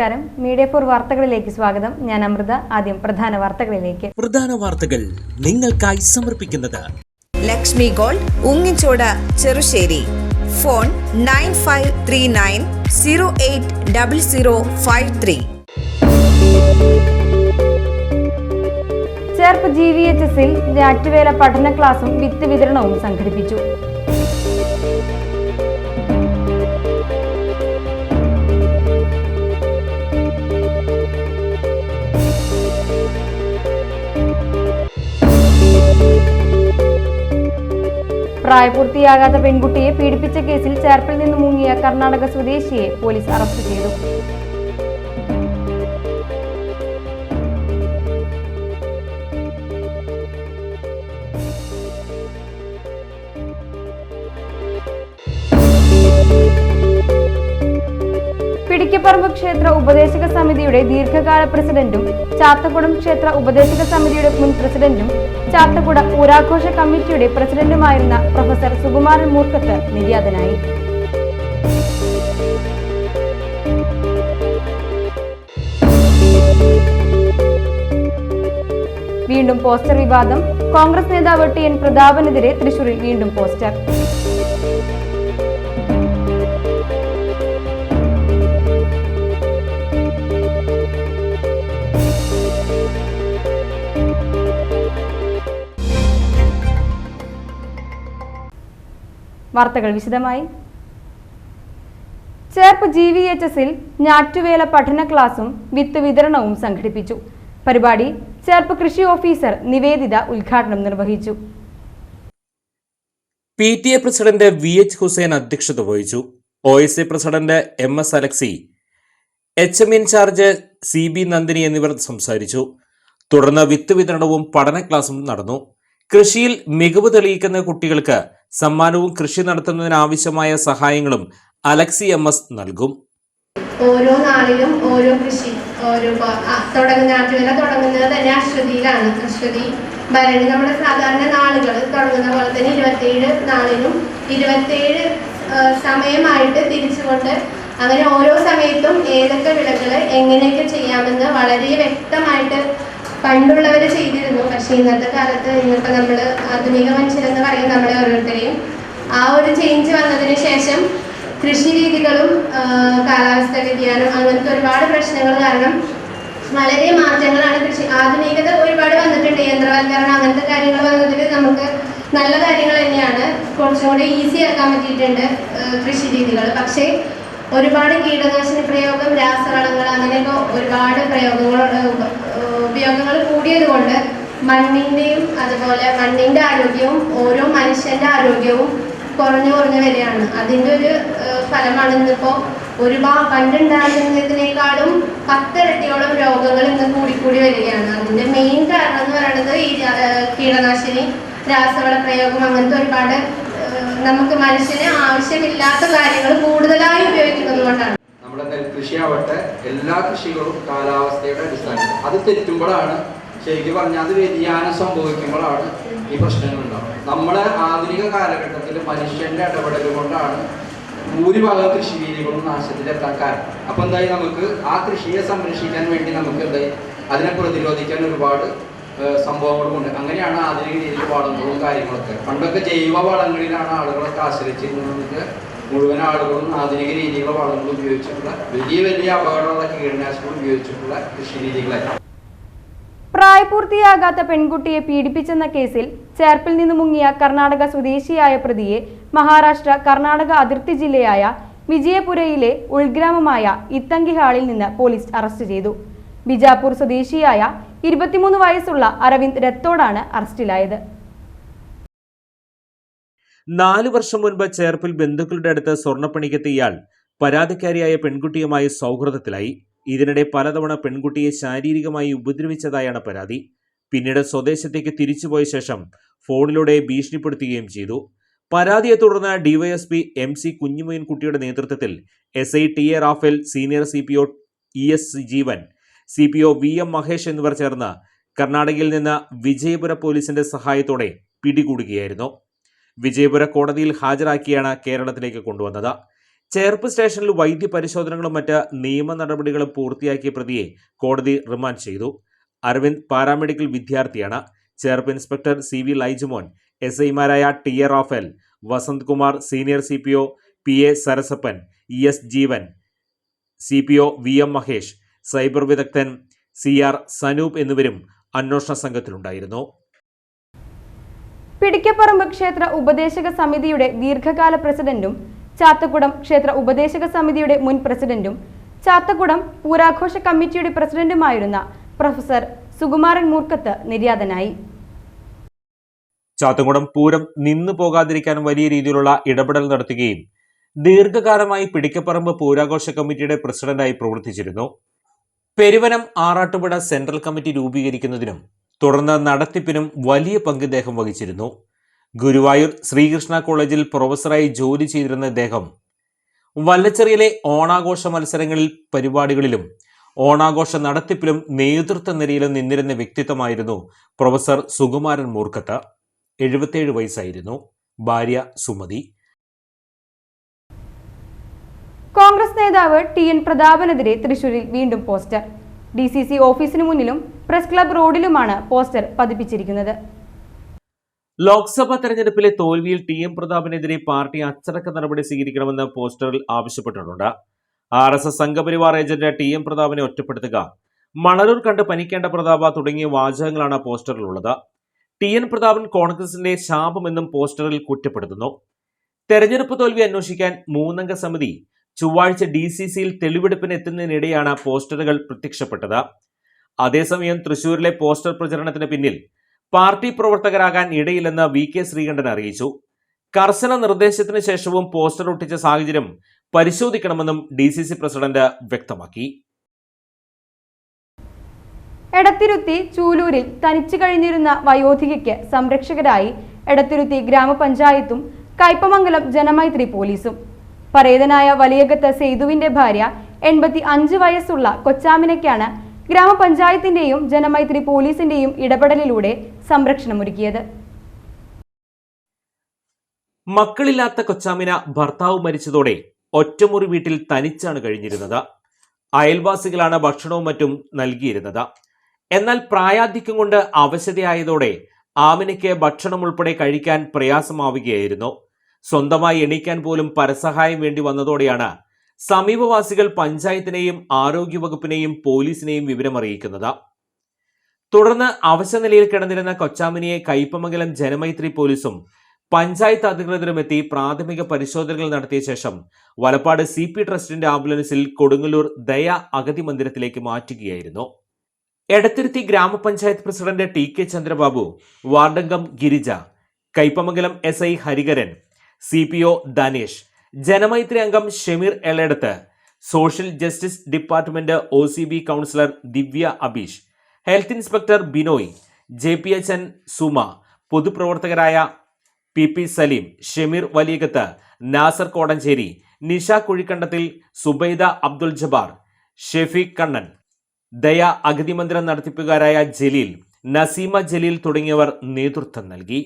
നമസ്കാരം. Media for വാർത്തകളിലേക്ക് സ്വാഗതം. ഞാൻ അമൃത. ആദ്യം പ്രധാന വാർത്തകൾ നിങ്ങൾക്കായി സമർപ്പിക്കുന്നത് ലക്ഷ്മി ഗോൾഡ്, ഉങ്ങിച്ചോട്, ചെറുശ്ശേരി. ഫോൺ 9539080053. ചേർപ്പ് GVHSൽ ഞാറ്റുവേല പഠന ക്ലാസും വിത്ത് വിതരണവും സംഘടിപ്പിച്ചു. പ്രായപൂർത്തിയാകാത്ത പെൺകുട്ടിയെ പീഡിപ്പിച്ച കേസിൽ ചേർപ്പിൽ നിന്ന് മുങ്ങിയ കർണാടക സ്വദേശിയെ പോലീസ് അറസ്റ്റ് ചെയ്തു. പിടിക്കപ്പറമ്പ് ക്ഷേത്ര ഉപദേശക സമിതിയുടെ ദീർഘകാല പ്രസിഡന്റും ചാത്തക്കുടം ക്ഷേത്ര ഉപദേശക സമിതിയുടെ മുൻ പ്രസിഡന്റും ചാത്തക്കുട പൂരാഘോഷ കമ്മിറ്റിയുടെ പ്രസിഡന്റുമായിരുന്ന പ്രൊഫസർ സുകുമാരൻ മൂർക്കത്ത് നിര്യാതനായി. വീണ്ടും പോസ്റ്റർ വിവാദം. കോൺഗ്രസ് നേതാവ് TN പ്രതാപനെതിരെ തൃശൂരിൽ വീണ്ടും പോസ്റ്റർ. വാർത്തകൾ വിശദമായി. ചേർപ്പ് GVHSൽ ഞാറ്റുവേല പഠന ക്ലാസും വിത്ത് വിതരണവും സംഘടിപ്പിച്ചു. പരിപാടി ചേർപ്പ് കൃഷി ഓഫീസർ നിവേദിത ഉദ്ഘാടനം നിർവഹിച്ചു. PTA പ്രസിഡന്റ് VH ഹുസൈൻ അധ്യക്ഷത വഹിച്ചു. OSA president MS Alexy, HM incharge CB Nandini എന്നിവർ സംസാരിച്ചു. തുടർന്ന് വിത്ത് വിതരണവും പഠന ക്ലാസും നടന്നു. കൃഷിയിൽ മികവ് തെളിയിക്കുന്ന കുട്ടികൾക്ക് സമ്മാനവും കൃഷി നടത്തുന്നതിനാവശ്യമായ സഹായങ്ങളും അലക്സി MS നൽകും. ഓരോ നാളിലും ഓരോ കൃഷി, ഞാറ്റുവേല തുടങ്ങുന്നത് തന്നെ അശ്വതിയിലാണ്. അശ്വതി ഭരണി നമ്മുടെ സാധാരണ നാളുകൾ തുടങ്ങുന്ന പോലെ തന്നെ 27 നാളിലും 27 സമയമായിട്ട് തിരിച്ചുകൊണ്ട് അങ്ങനെ ഓരോ സമയത്തും ഏതൊക്കെ വിളകൾ എങ്ങനെയൊക്കെ ചെയ്യാമെന്ന് വളരെ വ്യക്തമായിട്ട് പണ്ടുള്ളവർ ചെയ്തിരുന്നു. പക്ഷെ ഇന്നത്തെ കാലത്ത് ഇന്നിപ്പോൾ നമ്മൾ ആധുനിക മനുഷ്യരെന്ന് പറയുന്ന നമ്മളെ ഓരോരുത്തരെയും ആ ഒരു ചേഞ്ച് വന്നതിന് ശേഷം കൃഷി രീതികളും കാലാവസ്ഥ വ്യതിയാനം അങ്ങനത്തെ ഒരുപാട് പ്രശ്നങ്ങൾ കാരണം വളരെ മാറ്റങ്ങളാണ്. ആധുനികത ഒരുപാട് വന്നിട്ടുണ്ട്. യന്ത്രവൽക്കരണം അങ്ങനത്തെ കാര്യങ്ങൾ വന്നതിൽ നമുക്ക് നല്ല കാര്യങ്ങൾ തന്നെയാണ്. കുറച്ചും കൂടി ഈസി ആക്കാൻ പറ്റിയിട്ടുണ്ട് കൃഷി രീതികൾ. പക്ഷേ ഒരുപാട് കീടനാശിനി പ്രയോഗം, രാസവളങ്ങൾ അങ്ങനെയൊക്കെ ഒരുപാട് ഉപയോഗങ്ങൾ കൂടിയത് കൊണ്ട് മണ്ണിൻ്റെയും അതുപോലെ മണ്ണിൻ്റെ ആരോഗ്യവും ഓരോ മനുഷ്യൻ്റെ ആരോഗ്യവും കുറഞ്ഞു വരികയാണ്. അതിൻ്റെ ഒരു ഫലമാണ് ഇന്നിപ്പോൾ പണ്ടുണ്ടായിരുന്നതിനേക്കാളും 10 ഇരട്ടിയോളം രോഗങ്ങൾ ഇന്ന് കൂടിക്കൂടി വരികയാണ്. അതിൻ്റെ മെയിൻ കാരണം എന്ന് പറയുന്നത് ഈ കീടനാശിനി, രാസവള പ്രയോഗം അങ്ങനത്തെ ഒരുപാട് നമുക്ക് മനുഷ്യന് ആവശ്യമില്ലാത്ത കാര്യങ്ങൾ കൂടുതലായി ഉപയോഗിക്കുന്നത് കൊണ്ടാണ്. നമ്മുടെ നെൽകൃഷിയാവട്ടെ എല്ലാ കൃഷികളും കാലാവസ്ഥയുടെ അടിസ്ഥാനത്തിൽ അത് തെറ്റുമ്പോഴാണ്, ശരിക്കും പറഞ്ഞാൽ അത് വ്യതിയാനം സംഭവിക്കുമ്പോഴാണ് ഈ പ്രശ്നങ്ങൾ ഉണ്ടാവുന്നത്. നമ്മുടെ ആധുനിക കാലഘട്ടത്തിൽ മനുഷ്യന്റെ ഇടപെടൽ കൊണ്ടാണ് ഭൂരിഭാഗം കൃഷി രീതികളും നാശത്തിലെത്താൻ കാരണം. അപ്പം എന്തായി, നമുക്ക് ആ കൃഷിയെ സംരക്ഷിക്കാൻ വേണ്ടി നമുക്ക് എന്തായി അതിനെ പ്രതിരോധിക്കാൻ ഒരുപാട് സംഭവങ്ങളുമുണ്ട്. അങ്ങനെയാണ് ആധുനിക രീതിയിൽ വളങ്ങളും കാര്യങ്ങളൊക്കെ. പണ്ടൊക്കെ ജൈവ വളങ്ങളിലാണ് ആളുകളൊക്കെ ആശ്രയിച്ചിരുന്നത്. മുഴുവൻ ആളുകളും ആധുനിക രീതിയിലുള്ള വളങ്ങൾ ഉപയോഗിച്ചിട്ടുള്ള വലിയ അപകടമുള്ള കീടനാശിനികൾ ഉപയോഗിച്ചിട്ടുള്ള കൃഷി രീതികളാണ്. പ്രായപൂർത്തിയാകാത്ത പെൺകുട്ടിയെ പീഡിപ്പിച്ചെന്ന കേസിൽ ചേർപ്പിൽ നിന്ന് മുങ്ങിയ കർണാടക സ്വദേശിയായ പ്രതിയെ മഹാരാഷ്ട്ര കർണാടക അതിർത്തി ജില്ലയായ വിജയപുരയിലെ ഉൾഗ്രാമമായ ഇത്തങ്കി ഹാളിൽ നിന്ന് പോലീസ് അറസ്റ്റ് ചെയ്തു. ബിജാപൂർ സ്വദേശിയായ 23 വയസ്സുള്ള അരവിന്ദ് രത്തോടാണ് അറസ്റ്റിലായത്. 4 വർഷം മുൻപ് ചേർപ്പിൽ ബന്ധുക്കളുടെ അടുത്ത് സ്വർണ്ണപ്പണിക്കെത്തിയ ഇയാൾ പരാതിക്കാരിയായ പെൺകുട്ടിയുമായി സൗഹൃദത്തിലായി. ഇതിനിടെ പലതവണ പെൺകുട്ടിയെ ശാരീരികമായി ഉപദ്രവിച്ചതായാണ് പരാതി. പിന്നീട് സ്വദേശത്തേക്ക് തിരിച്ചുപോയ ശേഷം ഫോണിലൂടെ ഭീഷണിപ്പെടുത്തുകയും ചെയ്തു. പരാതിയെ തുടർന്ന് DYSP MC കുഞ്ഞുമോയിൻകുട്ടിയുടെ നേതൃത്വത്തിൽ SI TA Raphael, senior CPO ES Jeevan, CPO VM Mahesh എന്നിവർ ചേർന്ന് കർണാടകയിൽ നിന്ന് വിജയപുര പോലീസിന്റെ സഹായത്തോടെ പിടികൂടുകയായിരുന്നു. വിജയപുര കോടതിയിൽ ഹാജരാക്കിയാണ് കേരളത്തിലേക്ക് കൊണ്ടുവന്നത്. ചേർപ്പ് സ്റ്റേഷനിൽ വൈദ്യ പരിശോധനകളും മറ്റ് നിയമ നടപടികളും പൂർത്തിയാക്കിയ പ്രതിയെ കോടതി റിമാൻഡ് ചെയ്തു. അരവിന്ദ് പാരാമെഡിക്കൽ വിദ്യാർത്ഥിയാണ്. Cherpu inspector CV Laijumon, SI മാരായ TA Raphael, Vasanth Kumar, senior CPO PA Sarasappan, ES Jeevan, CPO VM Mahesh, cyber വിദഗ്ധൻ CR സനൂപ് എന്നിവരും അന്വേഷണ സംഘത്തിലുണ്ടായിരുന്നു. പിടിക്കപ്പറമ്പ് ക്ഷേത്ര ഉപദേശക സമിതിയുടെ ദീർഘകാല പ്രസിഡന്റും ചാത്തക്കുടം ക്ഷേത്ര ഉപദേശക സമിതിയുടെ മുൻ പ്രസിഡന്റും ചാത്തക്കുടം പൂരാഘോഷ കമ്മിറ്റിയുടെ പ്രസിഡന്റുമായിരുന്ന പ്രൊഫസർ സുകുമാരൻ മൂർക്കത്ത് നിര്യാതനായി. ചാത്തക്കുടം പൂരം നിന്നു പോകാതിരിക്കാൻ വലിയ രീതിയിലുള്ള ഇടപെടൽ നടത്തുകയും ദീർഘകാലമായി പിടിക്കപ്പറമ്പ് പൂരാഘോഷ കമ്മിറ്റിയുടെ പ്രസിഡന്റായി പ്രവർത്തിച്ചിരുന്നു. പെരുവനം ആറാട്ടുപുഴ സെൻട്രൽ കമ്മിറ്റി രൂപീകരിക്കുന്നതിനും തുടർന്ന് നടത്തിപ്പിനും വലിയ പങ്ക് ഇദ്ദേഹം വഹിച്ചിരുന്നു. ഗുരുവായൂർ ശ്രീകൃഷ്ണ കോളേജിൽ പ്രൊഫസറായി ജോലി ചെയ്തിരുന്ന ഇദ്ദേഹം വല്ലച്ചിറയിലെ ഓണാഘോഷ മത്സരങ്ങളിൽ പരിപാടികളിലും ഓണാഘോഷ നടത്തിപ്പിലും നേതൃത്വ നിരയിലും നിന്നിരുന്ന വ്യക്തിത്വമായിരുന്നു പ്രൊഫസർ സുകുമാരൻ മൂർക്കത്ത്. 77 വയസ്സായിരുന്നു. ഭാര്യ സുമതി. കോൺഗ്രസ് നേതാവ് TN പ്രതാപനെതിരെ തൃശൂരിൽ വീണ്ടും പോസ്റ്റർ. DCC ഓഫീസിന് മുന്നിലും പ്രസ് ക്ലബ് റോഡിലുമാണ് പോസ്റ്റർ പതിപ്പിച്ചിരിക്കുന്നത്. ലോക്സഭാ തെരഞ്ഞെടുപ്പിലെ തോൽവിയിൽ TM പ്രതാപനെതിരെ പാർട്ടി അച്ചടക്ക നടപടി സ്വീകരിക്കണമെന്ന് പോസ്റ്ററിൽ ആവശ്യപ്പെട്ടിട്ടുണ്ട്. RSS Sangh Parivar agent TM പ്രതാപനെ ഒറ്റപ്പെടുത്തുക, Manalur കണ്ട് പനിക്കേണ്ട പ്രതാപ തുടങ്ങിയ വാചകങ്ങളാണ് പോസ്റ്ററിലുള്ളത്. TN പ്രതാപൻ കോൺഗ്രസിന്റെ ശാപമെന്നും പോസ്റ്ററിൽ കുറ്റപ്പെടുത്തുന്നു. തെരഞ്ഞെടുപ്പ് തോൽവി അന്വേഷിക്കാൻ 3-അംഗ സമിതി ചൊവ്വാഴ്ച DCCയിൽ തെളിവെടുപ്പിന് എത്തുന്നതിനിടെയാണ് പോസ്റ്ററുകൾ പ്രത്യക്ഷപ്പെട്ടത്. അതേസമയം തൃശൂരിലെ പോസ്റ്റർ പ്രചരണത്തിന് പിന്നിൽ പാർട്ടി പ്രവർത്തകരാകാൻ ഇടയില്ലെന്ന് VK ശ്രീകണ്ഠൻ അറിയിച്ചു. കർശന നിർദ്ദേശത്തിന് ശേഷവും പോസ്റ്റർ ഒട്ടിച്ച സാഹചര്യം പരിശോധിക്കണമെന്നും DCC പ്രസിഡന്റ് വ്യക്തമാക്കി. എടത്തിരുത്തി ചൂലൂരിൽ തനിച്ചു കഴിഞ്ഞിരുന്ന വയോധികയ്ക്ക് സംരക്ഷകരായി എടത്തിരുത്തി ഗ്രാമപഞ്ചായത്തും കയ്പമംഗലം ജനമൈത്രി പോലീസും. പരേതനായ വലിയകത്ത് സെയ്തുവിന്റെ ഭാര്യ 85 വയസ്സുള്ള കൊച്ചാമിനയ്ക്കാണ് ഗ്രാമപഞ്ചായത്തിന്റെയും ജനമൈത്രി പോലീസിന്റെയും ഇടപെടലിലൂടെ സംരക്ഷണമൊരുക്കിയത്. മക്കളില്ലാത്ത കൊച്ചാമിന ഭർത്താവ് മരിച്ചതോടെ ഒറ്റമുറി വീട്ടിൽ തനിച്ചാണ് കഴിഞ്ഞിരുന്നത്. അയൽവാസികളാണ് ഭക്ഷണവും മറ്റും നൽകിയിരുന്നത്. എന്നാൽ പ്രായാധിക്യം കൊണ്ട് അവശതയായതോടെ ആമിനയ്ക്ക് ഭക്ഷണം ഉൾപ്പെടെ കഴിക്കാൻ പ്രയാസമാവുകയായിരുന്നു. സ്വന്തമായി എണീക്കാൻ പോലും പരസഹായം വേണ്ടി വന്നതോടെയാണ് സമീപവാസികൾ പഞ്ചായത്തിനെയും ആരോഗ്യവകുപ്പിനെയും പോലീസിനെയും വിവരമറിയിക്കുന്നത്. തുടർന്ന് അവശനിലയിൽ കിടന്നിരുന്ന കൊച്ചാമിനിയെ കയ്പമംഗലം ജനമൈത്രി പോലീസും പഞ്ചായത്ത് അധികൃതരും എത്തി പ്രാഥമിക പരിശോധനകൾ നടത്തിയ ശേഷം വലപ്പാട് CP ട്രസ്റ്റിന്റെ ആംബുലൻസിൽ കൊടുങ്ങല്ലൂർ ദയ അഗതി മന്ദിരത്തിലേക്ക് മാറ്റുകയായിരുന്നു. എടത്തിരുത്തി ഗ്രാമപഞ്ചായത്ത് president TK Chandrababu, വാർഡംഗം Girija, Kaipamangalam SI Harikaran, CPO Dhanesh, Janamaithri അംഗം Shameer Eledath, social justice department OCB councillor ദിവ്യ Abeesh, health inspector Binoy, JPHN Suma, പൊതുപ്രവർത്തകരായ PP Saleem, Shameer Valiyakath, Nasar Kodanchery, Nisha കുഴിക്കണ്ടത്തിൽ, Subaida Abdul Jabbar, Shefeeq Kannan, ദയ അഗതി മന്ദിരം നടത്തിപ്പുകാരായ ജലീൽ, നസീമ ജലീൽ തുടങ്ങിയവർ നേതൃത്വം നൽകി.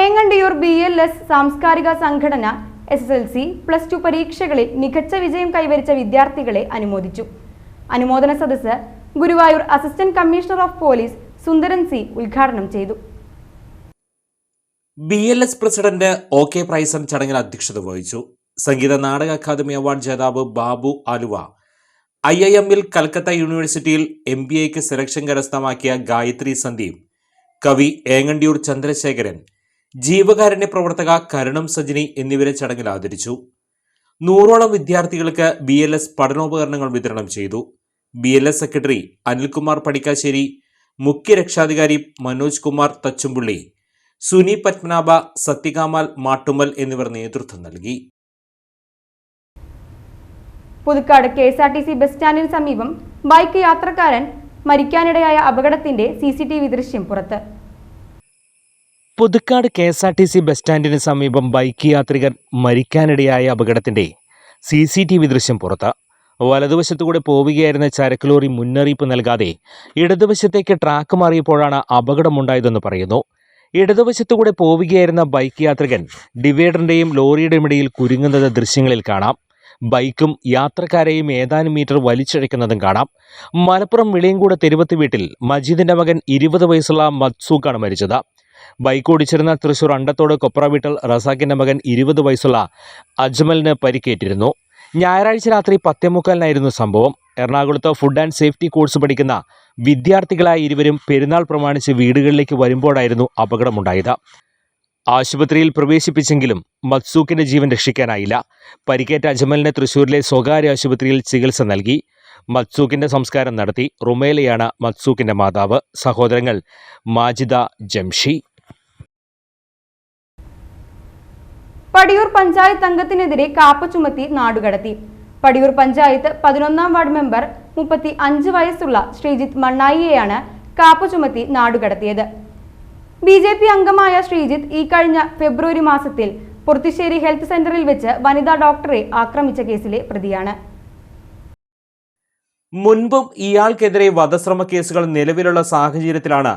ഏങ്ങണ്ടിയൂർ BLS സാംസ്കാരിക സംഘടന SSLC+2 പരീക്ഷകളിൽ മികച്ച വിജയം കൈവരിച്ച വിദ്യാർത്ഥികളെ അനുമോദിച്ചു. അനുമോദന സദസ്സ് Guruvayur assistant commissioner of police Sundaran C ഉദ്ഘാടനം ചെയ്തു. BLS പ്രസിഡന്റ് OK പ്രൈസൺ ചടങ്ങിൽ അധ്യക്ഷത വഹിച്ചു. സംഗീത നാടക അക്കാദമി അവാർഡ് ജേതാവ് ബാബു ആലുവ, IIM-ൽ കൽക്കത്ത യൂണിവേഴ്സിറ്റിയിൽ MBAക്ക് സെലക്ഷൻ കരസ്ഥമാക്കിയ ഗായത്രി സന്ദീപ്, കവി ഏങ്ങണ്ടിയൂർ ചന്ദ്രശേഖരൻ, ജീവകാരുണ്യ പ്രവർത്തക കരുണം സജിനി എന്നിവരെ ചടങ്ങിൽ ആദരിച്ചു. 100ഓളം വിദ്യാർത്ഥികൾക്ക് BLS പഠനോപകരണങ്ങൾ വിതരണം ചെയ്തു. BLS സെക്രട്ടറി അനിൽകുമാർ പടിക്കാശ്ശേരി, മുഖ്യ രക്ഷാധികാരി മനോജ് കുമാർ തച്ചുംപുള്ളി, സുനി പത്മനാഭ, സത്യകാമാൽ മാട്ടുമ്മൽ എന്നിവർ നേതൃത്വം നൽകി. പുതുക്കാട് KSRTC ബസ് സ്റ്റാൻഡിന് സമീപം ബൈക്ക് യാത്രക്കാരൻ മരിക്കാനിടയായ അപകടത്തിന്റെ CCTV ദൃശ്യം പുറത്ത്. പുതുക്കാട് KSRTC ബസ് സ്റ്റാൻഡിന് സമീപം ബൈക്ക് യാത്രികർ മരിക്കാനിടയായ അപകടത്തിന്റെ CCTV ദൃശ്യം പുറത്ത്. വലതുവശത്തുകൂടെ പോവുകയായിരുന്ന ചരക്ക് ലോറി മുന്നറിയിപ്പ് നൽകാതെ ഇടതുവശത്തേക്ക് ട്രാക്ക് മാറിയപ്പോഴാണ് അപകടമുണ്ടായതെന്ന് പറയുന്നു. ഇടതുവശത്തുകൂടെ പോവുകയായിരുന്ന ബൈക്ക് യാത്രികൻ ഡിവൈഡറിന്റെയും ലോറിയുടെയും ഇടയിൽ കുരുങ്ങുന്നത് ദൃശ്യങ്ങളിൽ കാണാം. ബൈക്കും യാത്രക്കാരെയും ഏതാനും മീറ്റർ വലിച്ചിഴയ്ക്കുന്നതും കാണാം. മലപ്പുറം വിളിയങ്കോട് തെരുവത്ത് വീട്ടിൽ മജീദിന്റെ മകൻ 20 വയസ്സുള്ള മത്സൂക്കാണ് മരിച്ചത്. ബൈക്ക് ഓടിച്ചിരുന്ന തൃശൂർ അണ്ടത്തോട് കൊപ്ര വീട്ടിൽ റസാഖിന്റെ മകൻ 20 വയസ്സുള്ള അജ്മലിന് പരിക്കേറ്റിരുന്നു. ഞായറാഴ്ച രാത്രി 10:45 സംഭവം. എറണാകുളത്ത് ഫുഡ് ആൻഡ് സേഫ്റ്റി കോഴ്സ് പഠിക്കുന്ന വിദ്യാർത്ഥികളായ ഇരുവരും പെരുന്നാൾ പ്രമാണിച്ച് വീടുകളിലേക്ക് വരുമ്പോഴായിരുന്നു അപകടമുണ്ടായത്. ആശുപത്രിയിൽ പ്രവേശിപ്പിച്ചെങ്കിലും മത്സൂക്കിന്റെ ജീവൻ രക്ഷിക്കാനായില്ല. പരിക്കേറ്റ അജ്മലിനെ തൃശൂരിലെ സ്വകാര്യ ആശുപത്രിയിൽ ചികിത്സ നൽകി. മത്സൂക്കിന്റെ സംസ്കാരം നടത്തി. റുമേലയാണ് മത്സൂക്കിന്റെ മാതാവ്. സഹോദരങ്ങൾ മാജിദ, ജംഷി. പടിയൂർ പഞ്ചായത്ത് അംഗത്തിനെതിരെ കാപ്പ ചുമത്തി നാടുകടത്തി. പടിയൂർ പഞ്ചായത്ത് 11ാം വാർഡ് മെമ്പർ 35 വയസ്സുള്ള ശ്രീജിത്ത് മണ്ണായിയെയാണ് കാപ്പ ചുമത്തി നാടുകടത്തിയത്. BJP അംഗമായ ശ്രീജിത്ത് ഈ കഴിഞ്ഞ ഫെബ്രുവരി മാസത്തിൽ പൊർത്തിശ്ശേരി ഹെൽത്ത് സെന്ററിൽ വെച്ച് വനിതാ ഡോക്ടറെ ആക്രമിച്ച കേസിലെ പ്രതിയാണ്. മുൻപും ഇയാൾക്കെതിരെ വധശ്രമ കേസുകൾ നിലവിലുള്ള സാഹചര്യത്തിലാണ്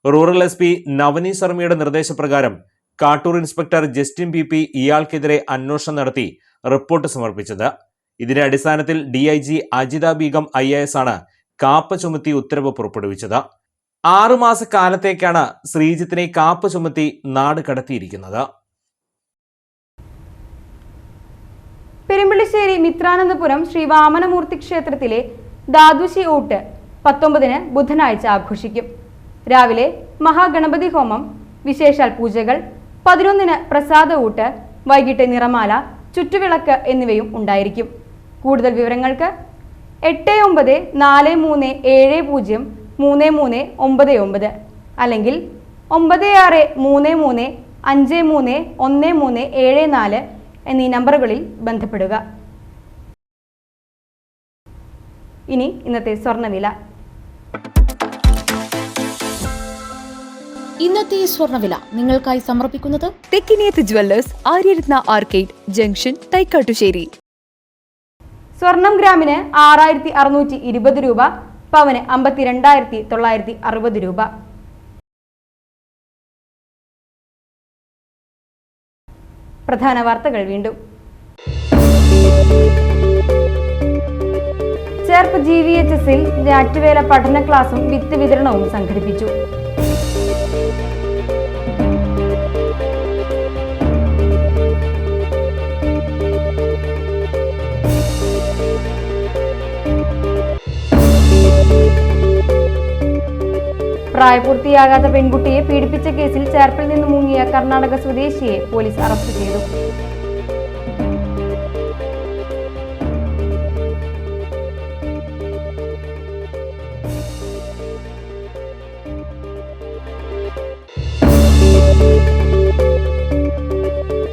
റൂറൽ SP നവനീത് ശർമ്മയുടെ നിർദ്ദേശപ്രകാരം കാട്ടൂർ ഇൻസ്പെക്ടർ ജസ്റ്റിൻ PP ഇയാൾക്കെതിരെ അന്വേഷണം നടത്തി റിപ്പോർട്ട് സമർപ്പിച്ചത്. ഇതിന്റെ അടിസ്ഥാനത്തിൽ DIG അജിത ബീഗം IAS ആണ് കാപ്പ ചുമത്തി ഉത്തരവ് പുറപ്പെടുവിച്ചത്. 6 മാസക്കാലത്തേക്കാണ് ശ്രീജിത്തിനെ കാപ്പ ചുമത്തി നാട് കടത്തിയിരിക്കുന്നത്. പെരുമ്പള്ളിശ്ശേരി മിത്രാനന്തപുരം ശ്രീ വാമനമൂർത്തി ക്ഷേത്രത്തിലെ ധാതുശി ഊട്ട് 19-ന് ബുധനാഴ്ച ആഘോഷിക്കും. രാവിലെ മഹാഗണപതി ഹോമം, വിശേഷാൽ പൂജകൾ, 11-ന് പ്രസാദ ഊട്ട്, വൈകിട്ട് നിറമാല, ചുറ്റുവിളക്ക് എന്നിവയും ഉണ്ടായിരിക്കും. കൂടുതൽ വിവരങ്ങൾക്ക് 8943703399 അല്ലെങ്കിൽ 9633531374 എന്നീ നമ്പറുകളിൽ ബന്ധപ്പെടുക. ഇനി ഇന്നത്തെ സ്വർണ്ണവില. ഇന്നത്തെ സ്വർണ്ണവില നിങ്ങൾക്കായി സമർപ്പിക്കുന്നത് Thekkiniyath jewellers, Aryaratna arcade junction, Thaikkattussery. സ്വർണം ഗ്രാമിന് 6620 രൂപ, പവന് 52,960 രൂപ. പ്രധാന വാർത്തകൾ വീണ്ടും. ചേർപ്പ് GVHSൽ ഞാറ്റുവേല പഠന ക്ലാസും വിത്ത് വിതരണവും സംഘടിപ്പിച്ചു. പ്രായപൂർത്തിയാകാത്ത പെൺകുട്ടിയെ പീഡിപ്പിച്ച കേസിൽ ചേർപ്പിൽ നിന്ന് മുങ്ങിയ കർണാടക സ്വദേശിയെ പോലീസ് അറസ്റ്റ് ചെയ്തു.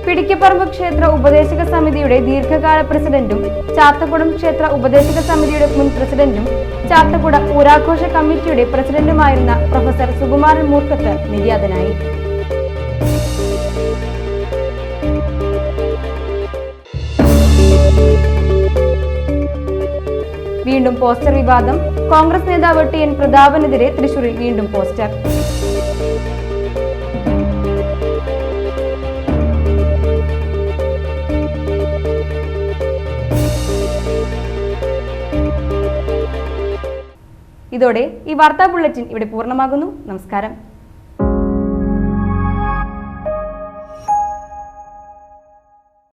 പിടിക്കപ്പറമ്പ് ക്ഷേത്ര ഉപദേശക സമിതിയുടെ ദീർഘകാല പ്രസിഡന്റും ചാത്തക്കുടം ക്ഷേത്ര ഉപദേശക സമിതിയുടെ മുൻ പ്രസിഡന്റും ചാത്തക്കുട ഊരാഘോഷ കമ്മിറ്റിയുടെ പ്രസിഡന്റുമായിരുന്ന പ്രൊഫസർ സുകുമാരൻ മൂർക്കത്ത് നിര്യാതനായി. വീണ്ടും പോസ്റ്റർ വിവാദം. കോൺഗ്രസ് നേതാവ് TN പ്രതാപനെതിരെ തൃശൂരിൽ വീണ്ടും പോസ്റ്റർ. ഇതോടെ ഈ വാർത്താ ബുള്ളറ്റിൻ ഇവിടെ പൂർണ്ണമാകുന്നു. നമസ്കാരം.